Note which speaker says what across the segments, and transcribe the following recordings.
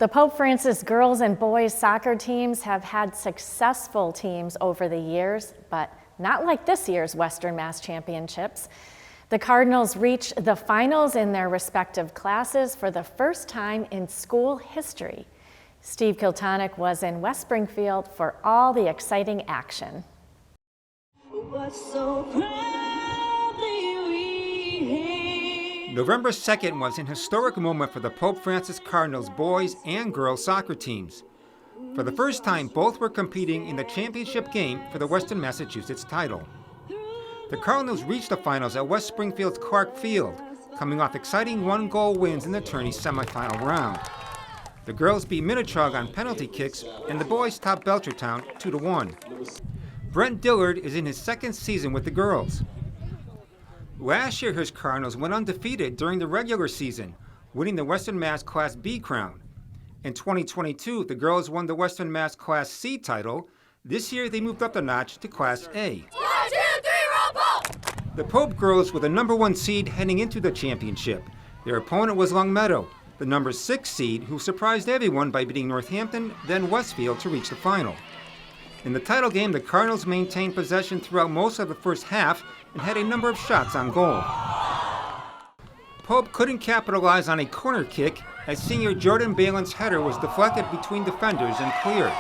Speaker 1: The Pope Francis girls and boys soccer teams have had successful teams over the years, but not like this year's Western Mass Championships. The Cardinals reached the finals in their respective classes for the first time in school history. Steve Kiltonic was in West Springfield for all the exciting action.
Speaker 2: November 2nd was an historic moment for the Pope Francis Cardinals boys and girls soccer teams. For the first time, both were competing in the championship game for the Western Massachusetts title. The Cardinals reached the finals at West Springfield's Clark Field, coming off exciting one-goal wins in the tourney's semifinal round. The girls beat Minnetrog on penalty kicks, and the boys topped Belchertown 2-1. Brent Dillard is in his second season with the girls. Last year, his Cardinals went undefeated during the regular season, winning the Western Mass Class B crown. In 2022, the girls won the Western Mass Class C title. This year, they moved up a notch to Class A. 1, 2, 3, roll ball! The Pope girls were the number 1 seed heading into the championship. Their opponent was Longmeadow, the number 6 seed, who surprised everyone by beating Northampton, then Westfield to reach the final. In the title game, the Cardinals maintained possession throughout most of the first half and had a number of shots on goal. Pope couldn't capitalize on a corner kick as senior Jordan Balin's header was deflected between defenders and cleared.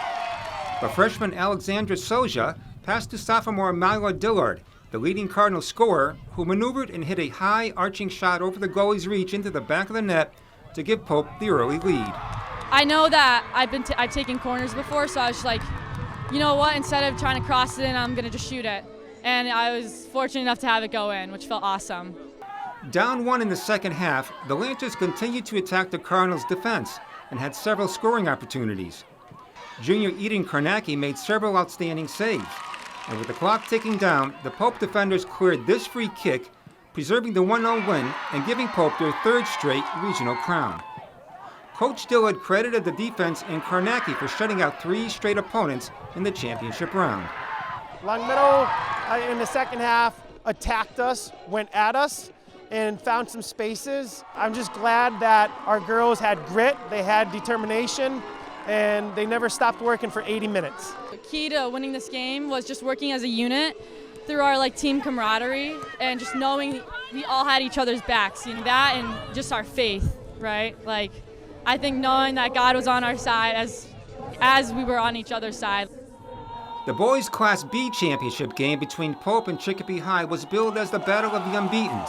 Speaker 2: But freshman Alexandra Soja passed to sophomore Myla Dillard, the leading Cardinal scorer, who maneuvered and hit a high arching shot over the goalie's reach into the back of the net to give Pope the early lead.
Speaker 3: I know that I've taken corners before, so I was just like, you know what, instead of trying to cross it in, I'm going to just shoot it. And I was fortunate enough to have it go in, which felt awesome.
Speaker 2: Down 1 in the second half, the Lancers continued to attack the Cardinals' defense and had several scoring opportunities. Junior Eden Karnacki made several outstanding saves, and with the clock ticking down, the Pope defenders cleared this free kick, preserving the 1-0 win and giving Pope their 3rd straight regional crown. Coach Dillard credited the defense and Karnacki for shutting out 3 straight opponents in the championship round.
Speaker 4: Longmeadow in the second half attacked us, went at us, and found some spaces. I'm just glad that our girls had grit, they had determination, and they never stopped working for 80 minutes.
Speaker 3: The key to winning this game was just working as a unit through our team camaraderie and just knowing we all had each other's backs, that and just our faith, right? I think knowing that God was on our side as we were on each other's side.
Speaker 2: The boys' Class B championship game between Pope and Chicopee High was billed as the Battle of the Unbeatens.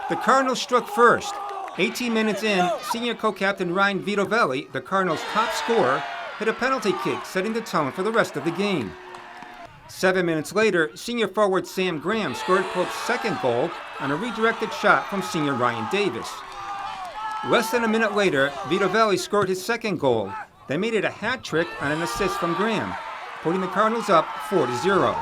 Speaker 2: The Cardinals struck first. 18 minutes in, senior co-captain Ryan Vitovelli, the Cardinals' top scorer, hit a penalty kick, setting the tone for the rest of the game. 7 minutes later, senior forward Sam Graham scored Pope's 2nd goal on a redirected shot from senior Ryan Davis. Less than a minute later, Vitovelli scored his 2nd goal, then made it a hat trick on an assist from Graham, putting the Cardinals up 4-0.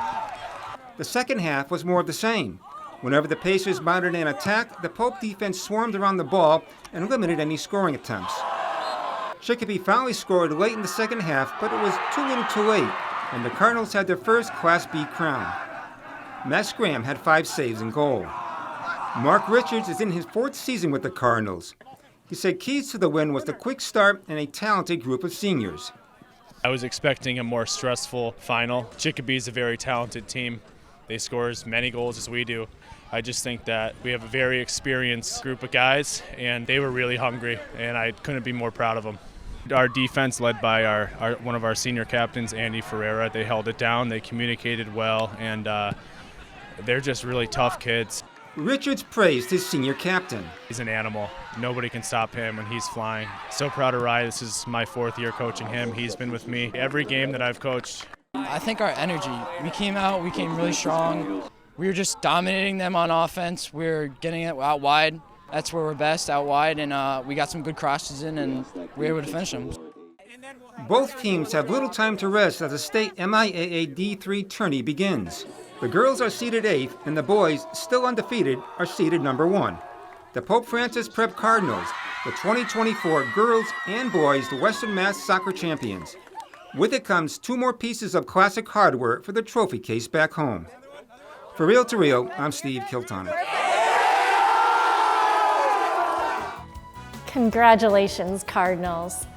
Speaker 2: The second half was more of the same. Whenever the Pacers mounted an attack, the Pope defense swarmed around the ball and limited any scoring attempts. Chicopee finally scored late in the second half, but it was too little too late, and the Cardinals had their first Class B crown. Max Graham had 5 saves in goal. Mark Richards is in his 4th season with the Cardinals. He said keys to the win was the quick start and a talented group of seniors.
Speaker 5: I was expecting a more stressful final. Chicopee is a very talented team. They score as many goals as we do. I just think that we have a very experienced group of guys, and they were really hungry, and I couldn't be more proud of them. Our defense, led by one of our senior captains, Andy Ferreira, they held it down, they communicated well, and they're just really tough kids.
Speaker 2: Richards praised his senior captain.
Speaker 5: He's an animal. Nobody can stop him when he's flying. So proud of Rye. This is my 4th year coaching him. He's been with me every game that I've coached.
Speaker 6: I think our energy, we came really strong. We were just dominating them on offense. We were getting it out wide. That's where we're best, out wide, and we got some good crosses in, and we were able to finish them.
Speaker 2: Both teams have little time to rest as the state MIAA D3 tourney begins. The girls are seeded 8th, and the boys, still undefeated, are seeded number 1. The Pope Francis Prep Cardinals, the 2024 girls and boys Western Mass Soccer Champions. With it comes 2 more pieces of classic hardware for the trophy case back home. For Reel to Reel, I'm Steve Kiltonic.
Speaker 1: Congratulations, Cardinals.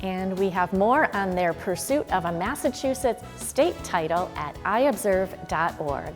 Speaker 1: And we have more on their pursuit of a Massachusetts state title at iobserve.org.